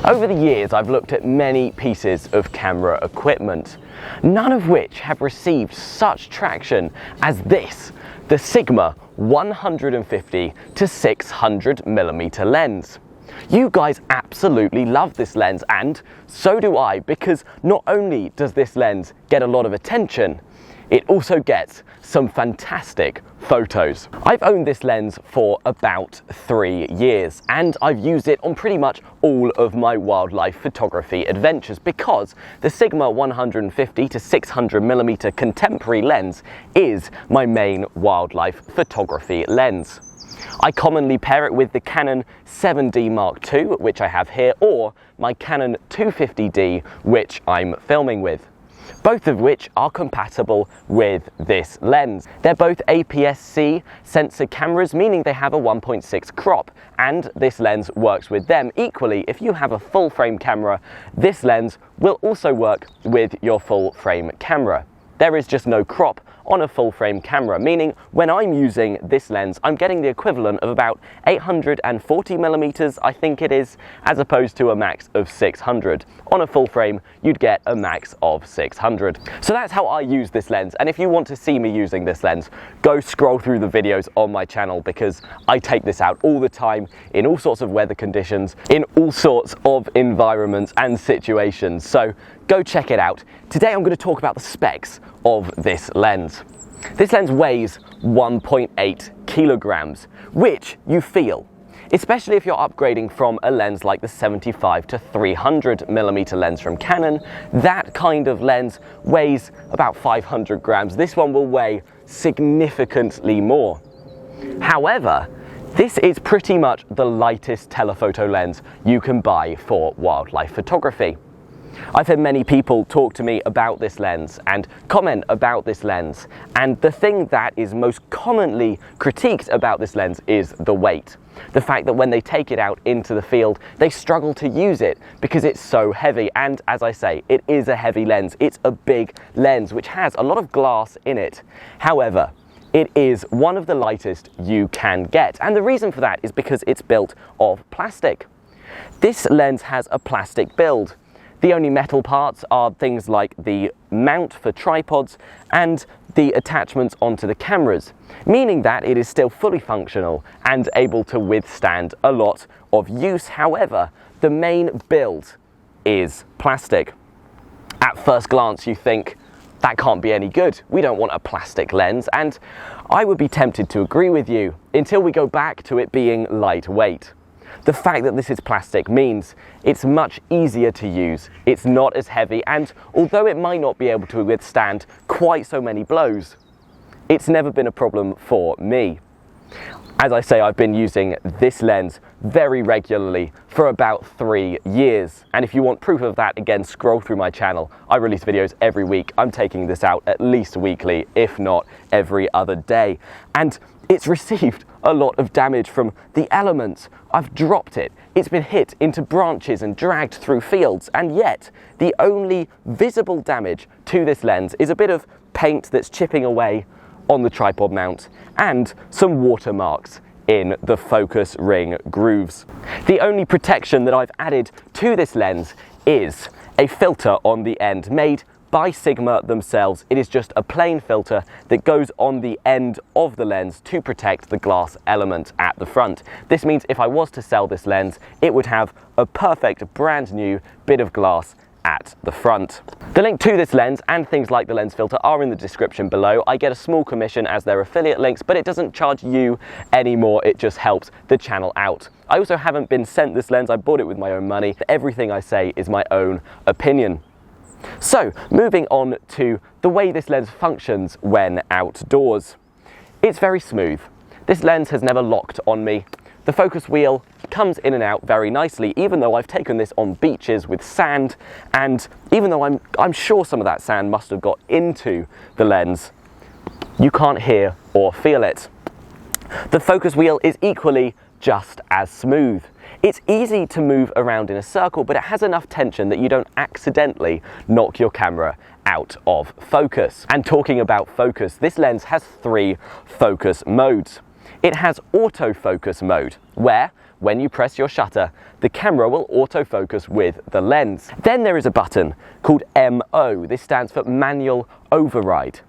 Over the years, I've looked at many pieces of camera equipment, none of which have received such traction as this, the Sigma 150 to 600mm lens. You guys absolutely love this lens, and so do I, because not only does this lens get a lot of attention, it also gets some fantastic photos. I've owned this lens for about 3 years, and I've used it on pretty much all of my wildlife photography adventures because the Sigma 150 to 600mm contemporary lens is my main wildlife photography lens. I commonly pair it with the Canon 7D Mark II, which I have here, or my Canon 250D, which I'm filming with, both of which are compatible with this lens. They're both APS-C sensor cameras, meaning they have a 1.6 crop, and this lens works with them. Equally, if you have a full frame camera, this lens will also work with your full frame camera. There is just no crop on a full frame camera, meaning when I'm using this lens, I'm getting the equivalent of about 840mm, I think it is, as opposed to a max of 600. On a full frame, you'd get a max of 600. So that's how I use this lens, and if you want to see me using this lens, go scroll through the videos on my channel because I take this out all the time in all sorts of weather conditions, in all sorts of environments and situations. So go check it out. Today I'm going to talk about the specs of this lens. This lens weighs 1.8 kilograms, which you feel, especially if you're upgrading from a lens like the 75 to 300mm lens from Canon. That kind of lens weighs about 500 grams. This one will weigh significantly more. However, this is pretty much the lightest telephoto lens you can buy for wildlife photography. I've had many people talk to me about this lens and comment about this lens, and the thing that is most commonly critiqued about this lens is the weight. The fact that when they take it out into the field, they struggle to use it because it's so heavy, and as I say, it is a heavy lens. It's a big lens which has a lot of glass in it. However, it is one of the lightest you can get, and the reason for that is because it's built of plastic. This lens has a plastic build. The only metal parts are things like the mount for tripods and the attachments onto the cameras, meaning that it is still fully functional and able to withstand a lot of use. However, the main build is plastic. At first glance, you think, that can't be any good. We don't want a plastic lens, and I would be tempted to agree with you until we go back to it being lightweight. The fact that this is plastic means it's much easier to use, it's not as heavy, and although it might not be able to withstand quite so many blows, it's never been a problem for me. As I say, I've been using this lens very regularly for about 3 years, and if you want proof of that, again, scroll through my channel. I release videos every week. I'm taking this out at least weekly, if not every other day, and it's received a lot of damage from the elements. I've dropped it, it's been hit into branches and dragged through fields, and yet the only visible damage to this lens is a bit of paint that's chipping away on the tripod mount and some watermarks in the focus ring grooves. The only protection that I've added to this lens is a filter on the end made by Sigma themselves. It is just a plain filter that goes on the end of the lens to protect the glass element at the front. This means if I was to sell this lens, it would have a perfect brand new bit of glass at the front. The link to this lens and things like the lens filter are in the description below. I get a small commission as their affiliate links, but it doesn't charge you anymore. It just helps the channel out. I also haven't been sent this lens. I bought it with my own money. Everything I say is my own opinion. So, moving on to the way this lens functions when outdoors. It's very smooth. This lens has never locked on me. The focus wheel comes in and out very nicely, even though I've taken this on beaches with sand, and even though I'm sure some of that sand must have got into the lens, you can't hear or feel it. The focus wheel is equally just as smooth. It's easy to move around in a circle, but it has enough tension that you don't accidentally knock your camera out of focus. And talking about focus, this lens has 3 focus modes. It has autofocus mode, where when you press your shutter, the camera will autofocus with the lens. Then there is a button called MO. This stands for Manual Override.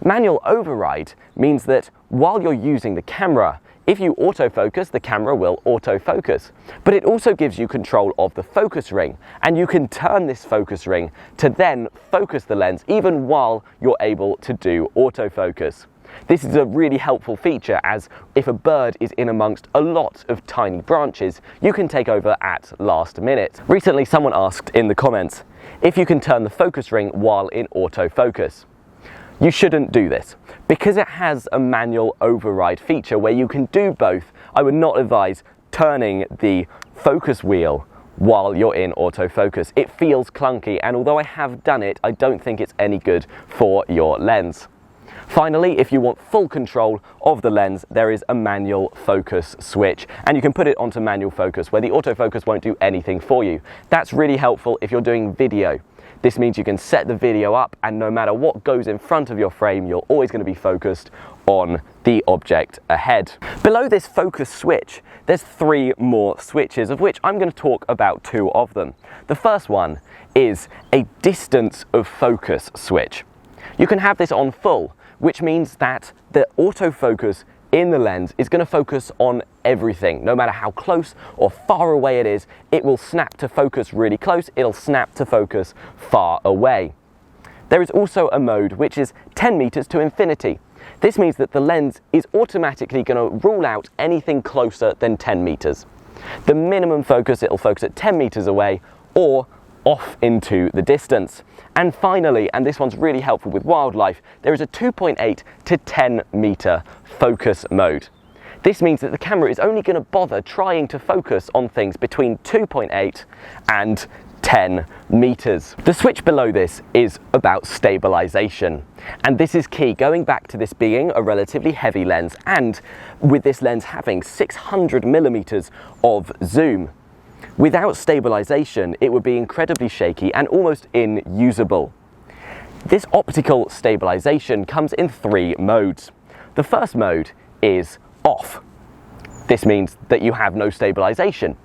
Manual Override means that while you're using the camera, if you autofocus, the camera will autofocus. But it also gives you control of the focus ring, and you can turn this focus ring to then focus the lens even while you're able to do autofocus. This is a really helpful feature, as if a bird is in amongst a lot of tiny branches, you can take over at last minute. Recently someone asked in the comments if you can turn the focus ring while in autofocus. You shouldn't do this. Because it has a manual override feature where you can do both, I would not advise turning the focus wheel while you're in autofocus. It feels clunky, and although I have done it, I don't think it's any good for your lens. Finally, if you want full control of the lens, there is a manual focus switch, and you can put it onto manual focus where the autofocus won't do anything for you. That's really helpful if you're doing video. This means you can set the video up, and no matter what goes in front of your frame, you're always going to be focused on the object ahead. Below this focus switch, there's 3 more switches, of which I'm going to talk about 2 of them. The first one is a distance of focus switch. You can have this on full, which means that the autofocus in the lens is going to focus on everything. No matter how close or far away it is, it will snap to focus really close, it'll snap to focus far away. There is also a mode which is 10 meters to infinity. This means that the lens is automatically going to rule out anything closer than 10 meters. The minimum focus, it'll focus at 10 meters away or off into the distance. And finally, and this one's really helpful with wildlife, there is a 2.8 to 10 meter focus mode. This means that the camera is only going to bother trying to focus on things between 2.8 and 10 meters. The switch below this is about stabilization, and this is key, going back to this being a relatively heavy lens, and with this lens having 600 millimeters of zoom. Without stabilization, it would be incredibly shaky and almost unusable. This optical stabilization comes in 3 modes. The first mode is off. This means that you have no stabilization.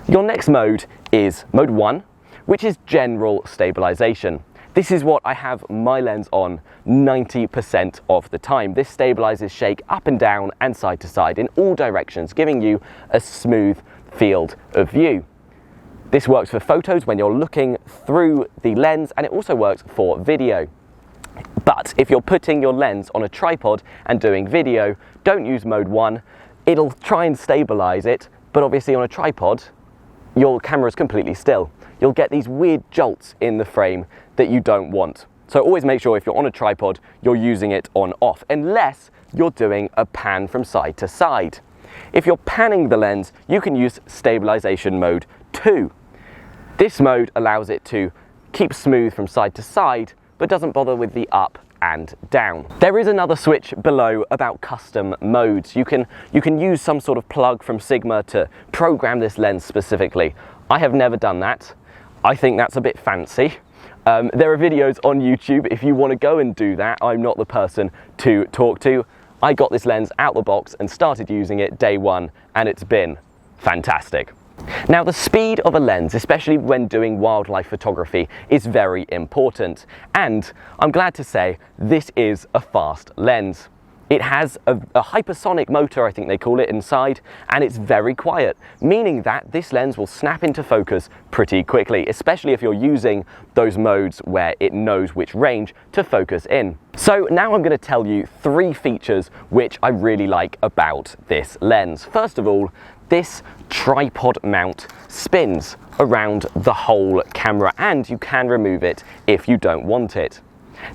Your next mode is mode 1, which is general stabilization. This is what I have my lens on 90% of the time. This stabilizes shake up and down and side to side in all directions, giving you a smooth field of view. This works for photos when you're looking through the lens, and it also works for video. But if you're putting your lens on a tripod and doing video, don't use mode 1. It'll try and stabilize it, but obviously on a tripod, your camera is completely still. You'll get these weird jolts in the frame that you don't want. So always make sure if you're on a tripod, you're using it on off, unless you're doing a pan from side to side. If you're panning the lens, you can use stabilization mode 2. This mode allows it to keep smooth from side to side, but doesn't bother with the up and down. There is another switch below about custom modes. You can use some sort of plug from Sigma to program this lens specifically. I have never done that. I think that's a bit fancy. There are videos on YouTube if you want to go and do that. I'm not the person to talk to. I got this lens out the box and started using it day 1, and it's been fantastic. Now, the speed of a lens, especially when doing wildlife photography, is very important, and I'm glad to say this is a fast lens. It has a hypersonic motor, I think they call it, inside, and it's very quiet, meaning that this lens will snap into focus pretty quickly, especially if you're using those modes where it knows which range to focus in. So now I'm going to tell you 3 features which I really like about this lens. First of all, this tripod mount spins around the whole camera, and you can remove it if you don't want it.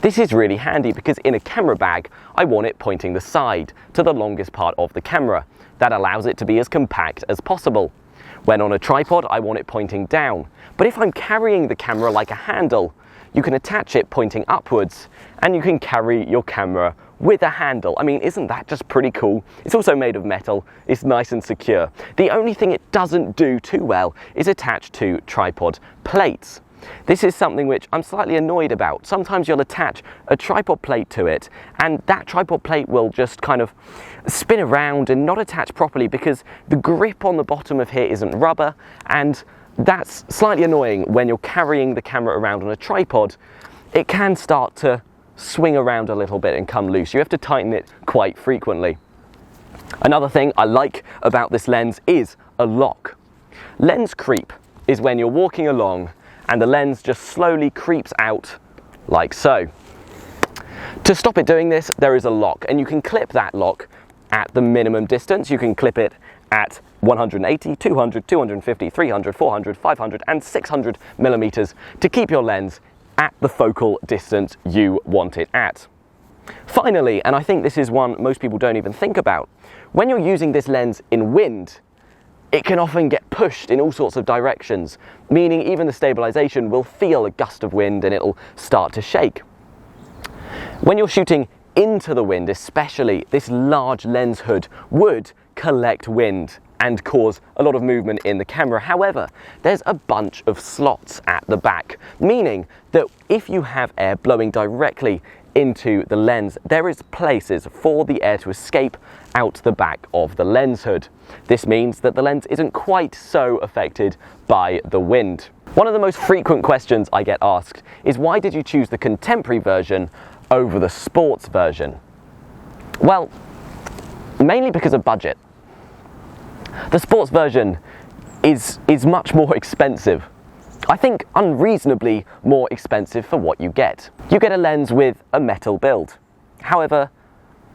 This is really handy because in a camera bag, I want it pointing the side to the longest part of the camera. That allows it to be as compact as possible. When on a tripod, I want it pointing down. But if I'm carrying the camera like a handle, you can attach it pointing upwards, and you can carry your camera with a handle. I mean, isn't that just pretty cool? It's also made of metal, it's nice and secure. The only thing it doesn't do too well is attach to tripod plates. This is something which I'm slightly annoyed about. Sometimes you'll attach a tripod plate to it, and that tripod plate will just kind of spin around and not attach properly because the grip on the bottom of here isn't rubber, and that's slightly annoying when you're carrying the camera around on a tripod. It can start to swing around a little bit and come loose. You have to tighten it quite frequently. Another thing I like about this lens is a lock. Lens creep is when you're walking along and the lens just slowly creeps out like so. To stop it doing this, there is a lock, and you can clip that lock at the minimum distance. You can clip it at 180, 200, 250, 300, 400, 500 and 600 millimeters to keep your lens at the focal distance you want it at. Finally, and I think this is one most people don't even think about, when you're using this lens in wind, it can often get pushed in all sorts of directions, meaning even the stabilization will feel a gust of wind and it'll start to shake. When you're shooting into the wind especially, this large lens hood would collect wind and cause a lot of movement in the camera. However, there's a bunch of slots at the back, meaning that if you have air blowing directly into the lens, there is places for the air to escape out the back of the lens hood. This means that the lens isn't quite so affected by the wind. One of the most frequent questions I get asked is, why did you choose the contemporary version over the sports version? Well, mainly because of budget. The sports version is much more expensive. I think unreasonably more expensive for what you get. You get a lens with a metal build. However,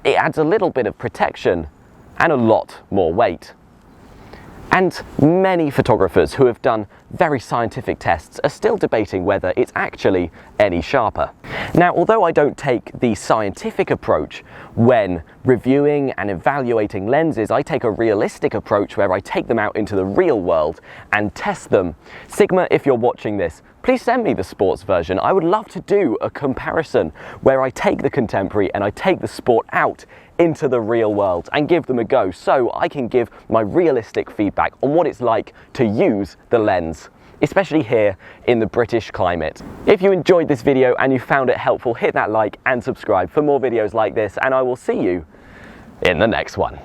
it adds a little bit of protection and a lot more weight. And many photographers who have done very scientific tests are still debating whether it's actually any sharper. Now, although I don't take the scientific approach when reviewing and evaluating lenses, I take a realistic approach where I take them out into the real world and test them. Sigma, if you're watching this, please send me the sports version. I would love to do a comparison where I take the contemporary and I take the sport out into the real world and give them a go, so I can give my realistic feedback on what it's like to use the lens, especially here in the British climate. If you enjoyed this video and you found it helpful, hit that like and subscribe for more videos like this, and I will see you in the next one.